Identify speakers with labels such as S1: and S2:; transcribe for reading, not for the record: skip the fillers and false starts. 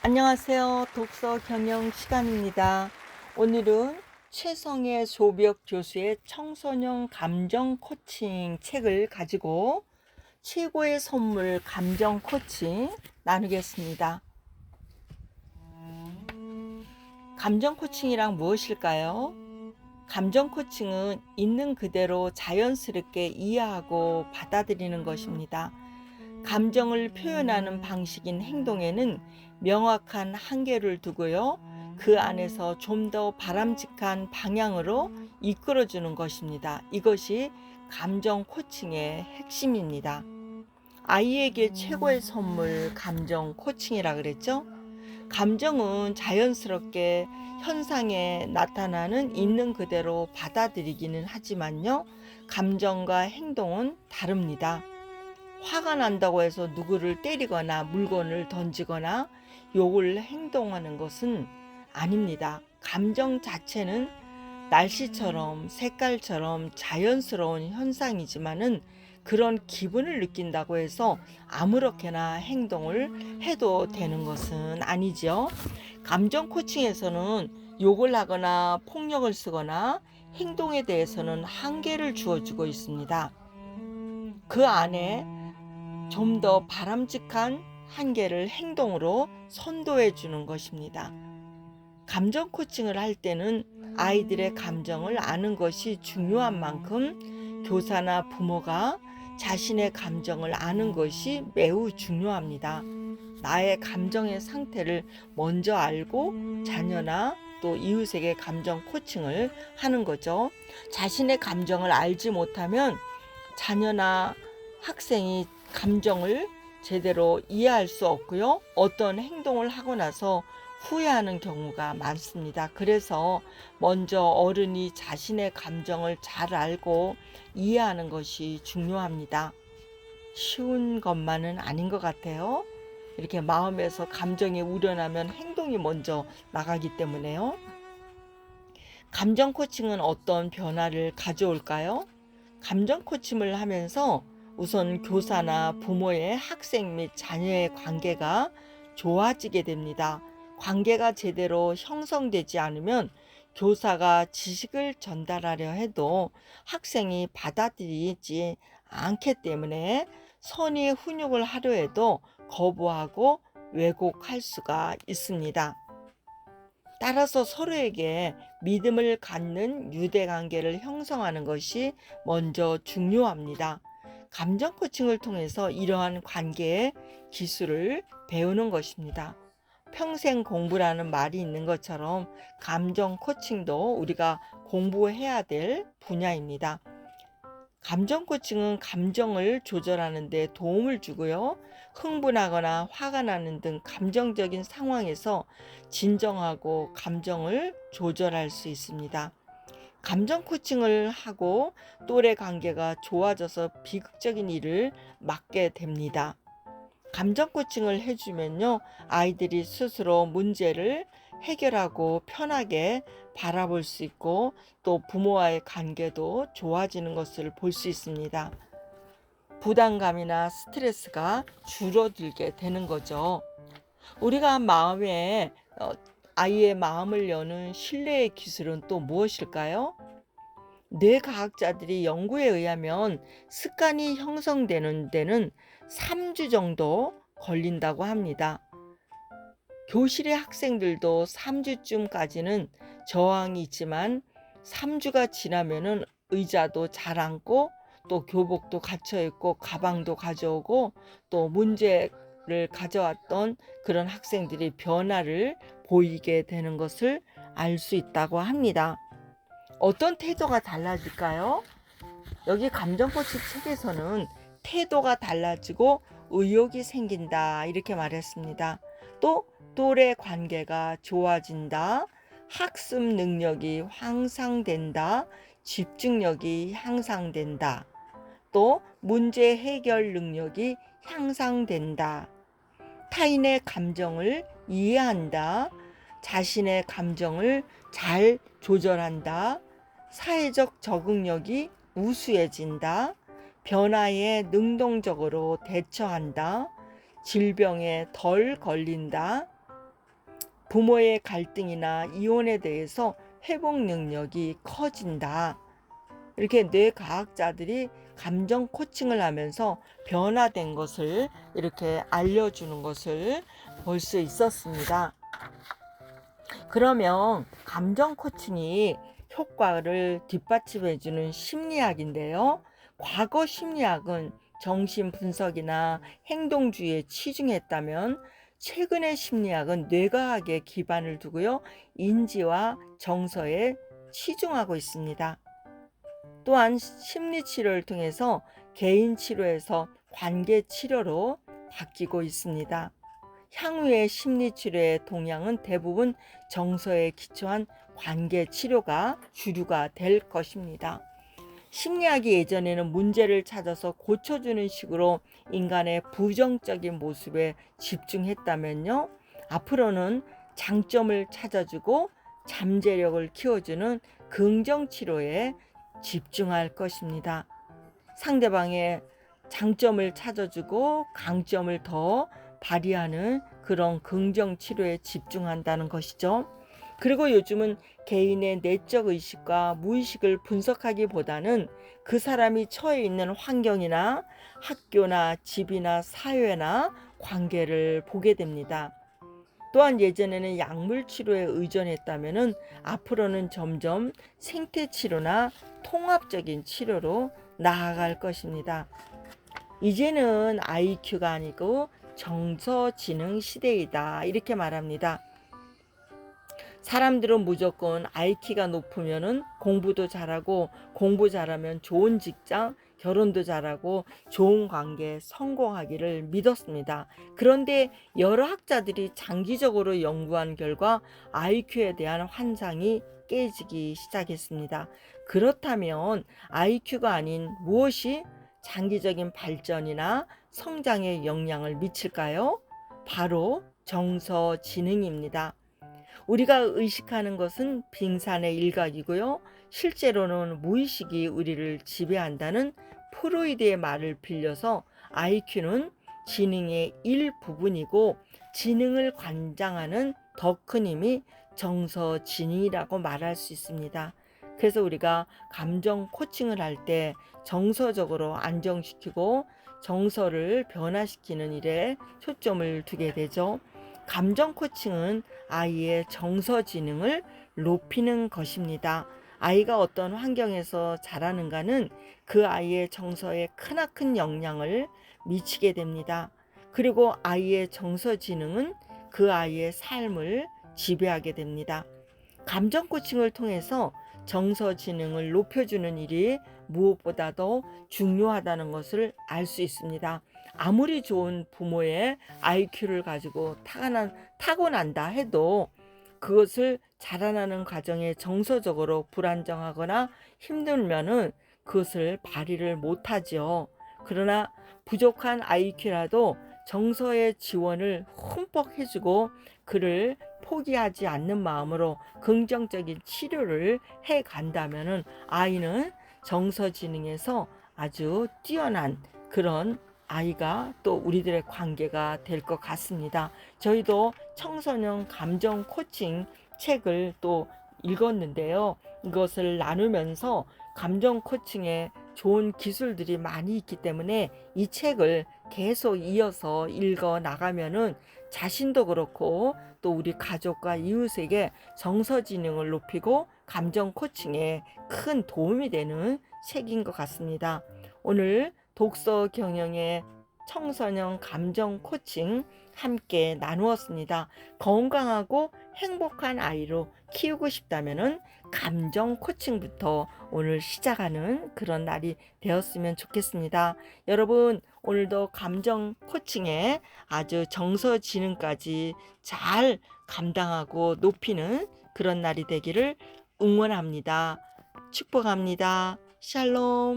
S1: 안녕하세요. 독서 경영 시간입니다. 오늘은 최성애 조비혁 교수의 청소년 감정 코칭 책을 가지고 최고의 선물 감정 코칭 나누겠습니다. 감정 코칭이란 무엇일까요? 감정 코칭은 있는 그대로 자연스럽게 이해하고 받아들이는 것입니다. 감정을 표현하는 방식인 행동에는 명확한 한계를 두고요. 그 안에서 좀 더 바람직한 방향으로 이끌어주는 것입니다. 이것이 감정 코칭의 핵심입니다. 아이에게 최고의 선물 감정 코칭이라 그랬죠? 감정은 자연스럽게 현상에 나타나는 있는 그대로 받아들이기는 하지만요. 감정과 행동은 다릅니다. 화가 난다고 해서 누구를 때리거나 물건을 던지거나 욕을 행동하는 것은 아닙니다. 감정 자체는 날씨처럼 색깔처럼 자연스러운 현상이지만은 그런 기분을 느낀다고 해서 아무렇게나 행동을 해도 되는 것은 아니죠. 감정 코칭에서는 욕을 하거나 폭력을 쓰거나 행동에 대해서는 한계를 주어주고 있습니다. 그 안에 좀 더 바람직한 한계를 행동으로 선도해 주는 것입니다. 감정 코칭을 할 때는 아이들의 감정을 아는 것이 중요한 만큼 교사나 부모가 자신의 감정을 아는 것이 매우 중요합니다. 나의 감정의 상태를 먼저 알고 자녀나 또 이웃에게 감정 코칭을 하는 거죠. 자신의 감정을 알지 못하면 자녀나 학생이 감정을 제대로 이해할 수 없고요. 어떤 행동을 하고 나서 후회하는 경우가 많습니다. 그래서 먼저 어른이 자신의 감정을 잘 알고 이해하는 것이 중요합니다. 쉬운 것만은 아닌 것 같아요. 이렇게 마음에서 감정이 우러나면 행동이 먼저 나가기 때문에요. 감정 코칭은 어떤 변화를 가져올까요? 감정 코칭을 하면서 우선 교사나 부모의 학생 및 자녀의 관계가 좋아지게 됩니다. 관계가 제대로 형성되지 않으면 교사가 지식을 전달하려 해도 학생이 받아들이지 않기 때문에 선의 훈육을 하려 해도 거부하고 왜곡할 수가 있습니다. 따라서 서로에게 믿음을 갖는 유대관계를 형성하는 것이 먼저 중요합니다. 감정 코칭을 통해서 이러한 관계의 기술을 배우는 것입니다. 평생 공부라는 말이 있는 것처럼 감정 코칭도 우리가 공부해야 될 분야입니다. 감정 코칭은 감정을 조절하는 데 도움을 주고요. 흥분하거나 화가 나는 등 감정적인 상황에서 진정하고 감정을 조절할 수 있습니다. 감정 코칭을 하고 또래 관계가 좋아져서 비극적인 일을 막게 됩니다. 감정 코칭을 해주면요, 아이들이 스스로 문제를 해결하고 편하게 바라볼 수 있고 또 부모와의 관계도 좋아지는 것을 볼 수 있습니다. 부담감이나 스트레스가 줄어들게 되는 거죠. 우리가 아이의 마음을 여는 신뢰의 기술은 또 무엇일까요? 뇌과학자들이 연구에 의하면 습관이 형성되는 데는 3주 정도 걸린다고 합니다. 교실의 학생들도 3주쯤까지는 저항이 있지만 3주가 지나면은 의자도 잘 앉고 또 교복도 갖춰 입고 가방도 가져오고 또 문제를 가져왔던 그런 학생들이 변화를 보이게 되는 것을 알 수 있다고 합니다. 어떤 태도가 달라질까요? 여기 감정코치 책에서는 태도가 달라지고 의욕이 생긴다 이렇게 말했습니다. 또 또래 관계가 좋아진다, 학습 능력이 향상된다, 집중력이 향상된다, 또 문제 해결 능력이 향상된다, 타인의 감정을 이해한다, 자신의 감정을 잘 조절한다, 사회적 적응력이 우수해진다, 변화에 능동적으로 대처한다, 질병에 덜 걸린다, 부모의 갈등이나 이혼에 대해서 회복 능력이 커진다. 이렇게 뇌과학자들이 감정 코칭을 하면서 변화된 것을 이렇게 알려주는 것을 볼 수 있었습니다. 그러면 감정 코칭이 효과를 뒷받침해주는 심리학인데요. 과거 심리학은 정신 분석이나 행동주의에 치중했다면 최근의 심리학은 뇌과학에 기반을 두고요. 인지와 정서에 치중하고 있습니다. 또한 심리치료를 통해서 개인치료에서 관계치료로 바뀌고 있습니다. 향후의 심리치료의 동향은 대부분 정서에 기초한 관계치료가 주류가 될 것입니다. 심리학이 예전에는 문제를 찾아서 고쳐주는 식으로 인간의 부정적인 모습에 집중했다면요, 앞으로는 장점을 찾아주고 잠재력을 키워주는 긍정치료에 집중할 것입니다. 상대방의 장점을 찾아주고 강점을 더 발휘하는 그런 긍정치료에 집중한다는 것이죠. 그리고 요즘은 개인의 내적 의식과 무의식을 분석하기보다는 그 사람이 처해 있는 환경이나 학교나 집이나 사회나 관계를 보게 됩니다. 또한 예전에는 약물 치료에 의존했다면 앞으로는 점점 생태 치료나 통합적인 치료로 나아갈 것입니다. 이제는 IQ가 아니고 정서지능 시대이다, 이렇게 말합니다. 사람들은 무조건 IQ가 높으면 공부도 잘하고, 공부 잘하면 좋은 직장, 결혼도 잘하고 좋은 관계에 성공하기를 믿었습니다. 그런데 여러 학자들이 장기적으로 연구한 결과 IQ에 대한 환상이 깨지기 시작했습니다. 그렇다면 IQ가 아닌 무엇이 장기적인 발전이나 성장에 영향을 미칠까요? 바로 정서지능입니다. 우리가 의식하는 것은 빙산의 일각이고요. 실제로는 무의식이 우리를 지배한다는 프로이드의 말을 빌려서 IQ는 지능의 일부분이고, 지능을 관장하는 더 큰 힘이 정서지능이라고 말할 수 있습니다. 그래서 우리가 감정 코칭을 할 때 정서적으로 안정시키고 정서를 변화시키는 일에 초점을 두게 되죠. 감정 코칭은 아이의 정서 지능을 높이는 것입니다. 아이가 어떤 환경에서 자라는가는 그 아이의 정서에 크나큰 영향을 미치게 됩니다. 그리고 아이의 정서 지능은 그 아이의 삶을 지배하게 됩니다. 감정 코칭을 통해서 정서 지능을 높여주는 일이 무엇보다도 중요하다는 것을 알 수 있습니다. 아무리 좋은 부모의 IQ를 가지고 타고난다 해도 그것을 자라나는 과정에 정서적으로 불안정하거나 힘들면은 그것을 발휘를 못하지요. 그러나 부족한 IQ라도 정서의 지원을 흠뻑 해주고 그를 포기하지 않는 마음으로 긍정적인 치료를 해 간다면은 아이는 정서지능에서 아주 뛰어난 그런 아이가 또 우리들의 관계가 될 것 같습니다. 저희도 청소년 감정 코칭 책을 또 읽었는데요. 이것을 나누면서 감정 코칭에 좋은 기술들이 많이 있기 때문에 이 책을 계속 이어서 읽어 나가면은 자신도 그렇고 또 우리 가족과 이웃에게 정서지능을 높이고 감정 코칭에 큰 도움이 되는 책인 것 같습니다. 오늘 독서 경영의 청소년 감정 코칭 함께 나누었습니다. 건강하고 행복한 아이로 키우고 싶다면은 감정 코칭부터 오늘 시작하는 그런 날이 되었으면 좋겠습니다. 여러분, 오늘도 감정 코칭에 아주 정서지능까지 잘 감당하고 높이는 그런 날이 되기를 응원합니다. 축복합니다. 샬롬.